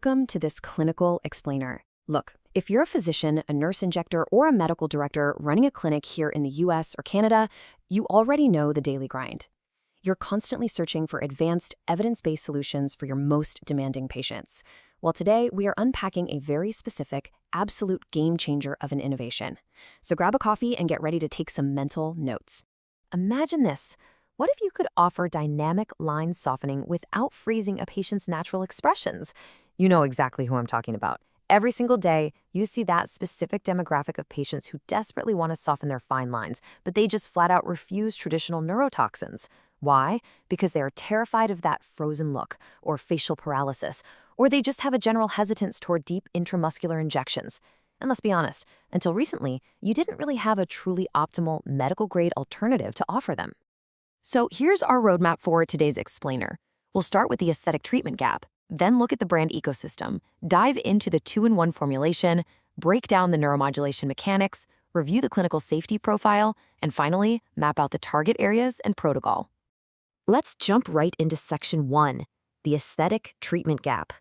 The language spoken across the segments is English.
Welcome to this clinical explainer. Look, if you're a physician, a nurse injector, or a medical director running a clinic here in the US or Canada, you already know the daily grind. You're constantly searching for advanced, evidence-based solutions for your most demanding patients. Well, today we are unpacking a very specific, absolute game changer of an innovation. So grab a coffee and get ready to take some mental notes. Imagine this. What if you could offer dynamic line softening without freezing a patient's natural expressions? You know exactly who I'm talking about. Every single day, you see that specific demographic of patients who desperately want to soften their fine lines, but they just flat out refuse traditional neurotoxins. Why? Because they are terrified of that frozen look, or facial paralysis, or they just have a general hesitance toward deep intramuscular injections. And let's be honest, until recently, you didn't really have a truly optimal medical-grade alternative to offer them. So here's our roadmap for today's explainer. We'll start with the aesthetic treatment gap, then look at the brand ecosystem, dive into the 2-in-1 formulation, break down the neuromodulation mechanics, review the clinical safety profile, and finally, map out the target areas and protocol. Let's jump right into Section 1, the aesthetic treatment gap.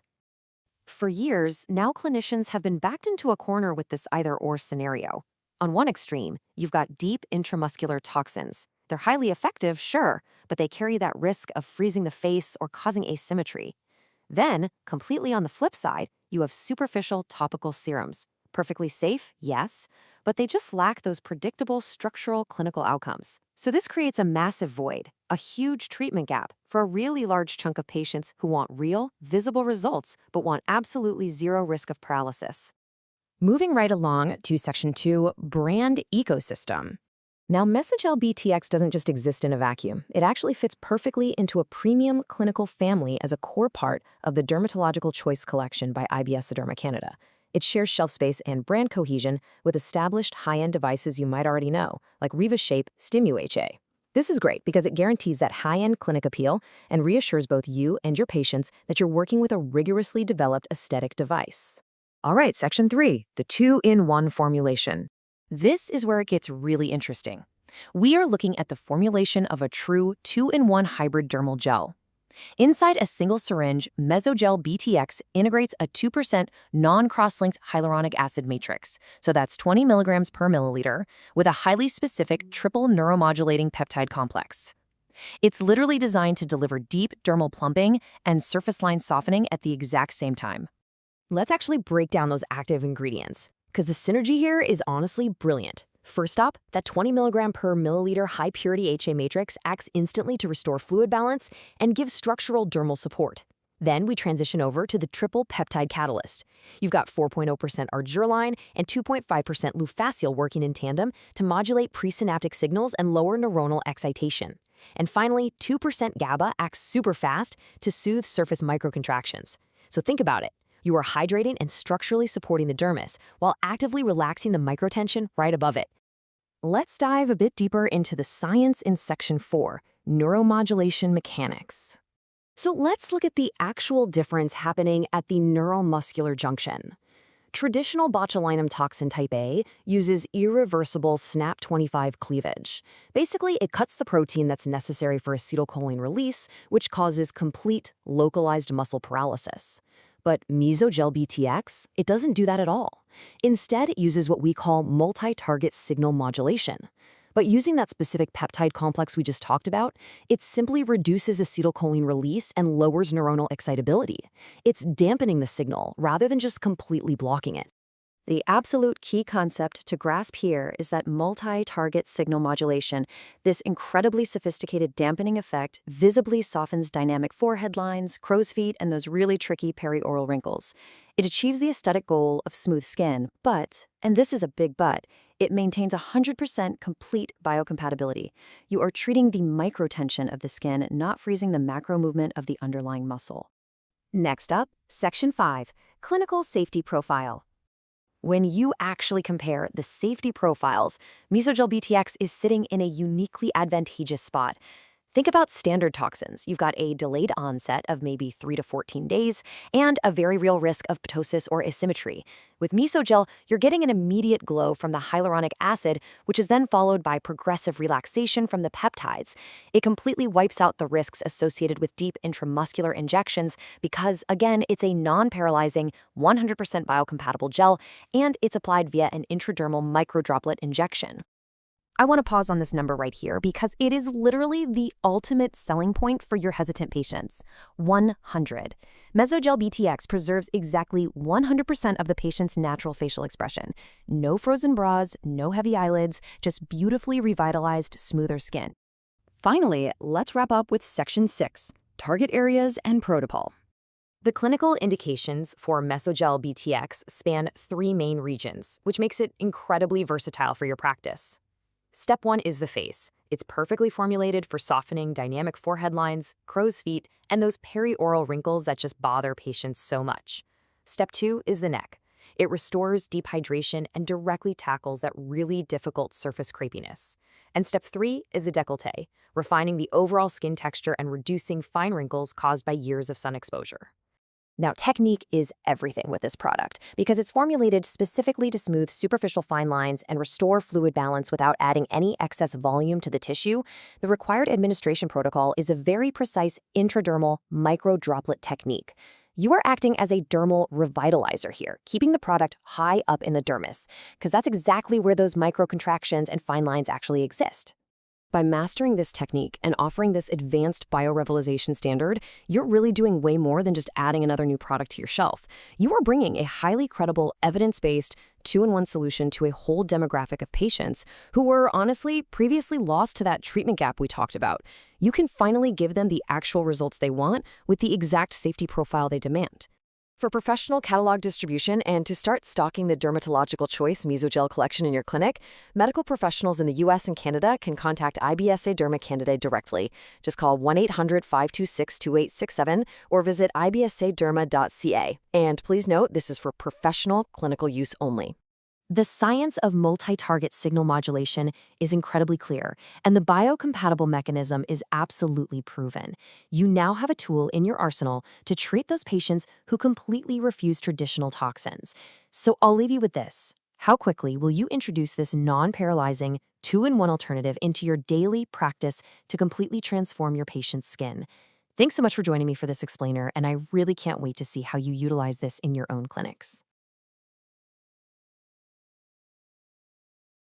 For years, now clinicians have been backed into a corner with this either-or scenario. On one extreme, you've got deep intramuscular toxins. They're highly effective, sure, but they carry that risk of freezing the face or causing asymmetry. Then, completely on the flip side, you have superficial topical serums. Perfectly safe, yes, but they just lack those predictable structural clinical outcomes. So this creates a massive void, a huge treatment gap for a really large chunk of patients who want real, visible results but want absolutely zero risk of paralysis. Moving right along to Section 2, brand ecosystem. Now, MesoGel BTX doesn't just exist in a vacuum. It actually fits perfectly into a premium clinical family as a core part of the Dermatological Choice Collection by IBS Derma Canada. It shares shelf space and brand cohesion with established high-end devices you might already know, like RevaShape StimuHA. This is great because it guarantees that high-end clinic appeal and reassures both you and your patients that you're working with a rigorously developed aesthetic device. All right, Section 3, the 2-in-1 formulation. This is where it gets really interesting. We are looking at the formulation of a true 2-in-1 hybrid dermal gel. Inside a single syringe, MesoGel BTX integrates a 2% non-crosslinked hyaluronic acid matrix, so that's 20 milligrams per milliliter, with a highly specific triple neuromodulating peptide complex. It's literally designed to deliver deep dermal plumping and surface line softening at the exact same time. Let's actually break down those active ingredients, because the synergy here is honestly brilliant. First up, that 20 milligram per milliliter high-purity HA matrix acts instantly to restore fluid balance and give structural dermal support. Then we transition over to the triple peptide catalyst. You've got 4.0% Argireline and 2.5% Leuphasyl working in tandem to modulate presynaptic signals and lower neuronal excitation. And finally, 2% GABA acts super fast to soothe surface micro-contractions. So think about it. You are hydrating and structurally supporting the dermis while actively relaxing the microtension right above it. Let's dive a bit deeper into the science in Section 4, neuromodulation mechanics. So let's look at the actual difference happening at the neuromuscular junction. Traditional botulinum toxin type A uses irreversible SNAP25 cleavage. Basically, it cuts the protein that's necessary for acetylcholine release, which causes complete, localized muscle paralysis. But MesoGel BTX, it doesn't do that at all. Instead, it uses what we call multi-target signal modulation. But using that specific peptide complex we just talked about, it simply reduces acetylcholine release and lowers neuronal excitability. It's dampening the signal rather than just completely blocking it. The absolute key concept to grasp here is that multi-target signal modulation, this incredibly sophisticated dampening effect, visibly softens dynamic forehead lines, crow's feet, and those really tricky perioral wrinkles. It achieves the aesthetic goal of smooth skin, but, and this is a big but, it maintains 100% complete biocompatibility. You are treating the microtension of the skin, not freezing the macro movement of the underlying muscle. Next up, Section 5, clinical safety profile. When you actually compare the safety profiles, MesoGel BTX is sitting in a uniquely advantageous spot. Think about standard toxins. You've got a delayed onset of maybe 3 to 14 days and a very real risk of ptosis or asymmetry. With MesoGel, you're getting an immediate glow from the hyaluronic acid, which is then followed by progressive relaxation from the peptides. It completely wipes out the risks associated with deep intramuscular injections because, again, it's a non-paralyzing, 100% biocompatible gel, and it's applied via an intradermal microdroplet injection. I want to pause on this number right here because it is literally the ultimate selling point for your hesitant patients. 100. MesoGel BTX preserves exactly 100% of the patient's natural facial expression. No frozen brows, no heavy eyelids, just beautifully revitalized, smoother skin. Finally, let's wrap up with Section 6, Target Areas and Protocol. The clinical indications for MesoGel BTX span 3 main regions, which makes it incredibly versatile for your practice. Step 1 is the face. It's perfectly formulated for softening dynamic forehead lines, crow's feet, and those perioral wrinkles that just bother patients so much. Step 2 is the neck. It restores deep hydration and directly tackles that really difficult surface crepiness. And step 3 is the décolleté, refining the overall skin texture and reducing fine wrinkles caused by years of sun exposure. Now, technique is everything with this product because it's formulated specifically to smooth superficial fine lines and restore fluid balance without adding any excess volume to the tissue. The required administration protocol is a very precise intradermal micro-droplet technique. You are acting as a dermal revitalizer here, keeping the product high up in the dermis, because that's exactly where those micro-contractions and fine lines actually exist. By mastering this technique and offering this advanced biorevitalization standard, you're really doing way more than just adding another new product to your shelf. You are bringing a highly credible, evidence-based, 2-in-1 solution to a whole demographic of patients who were honestly previously lost to that treatment gap we talked about. You can finally give them the actual results they want with the exact safety profile they demand. For professional catalog distribution and to start stocking the Dermatological Choice MesoGel collection in your clinic, medical professionals in the US and Canada can contact IBSA Derma Canada directly. Just call 1-800-526-2867 or visit ibsaderma.ca. And please note, this is for professional clinical use only. The science of multi-target signal modulation is incredibly clear, and the biocompatible mechanism is absolutely proven. You now have a tool in your arsenal to treat those patients who completely refuse traditional toxins. So I'll leave you with this. How quickly will you introduce this non-paralyzing, 2-in-1 alternative into your daily practice to completely transform your patient's skin? Thanks so much for joining me for this explainer, and I really can't wait to see how you utilize this in your own clinics.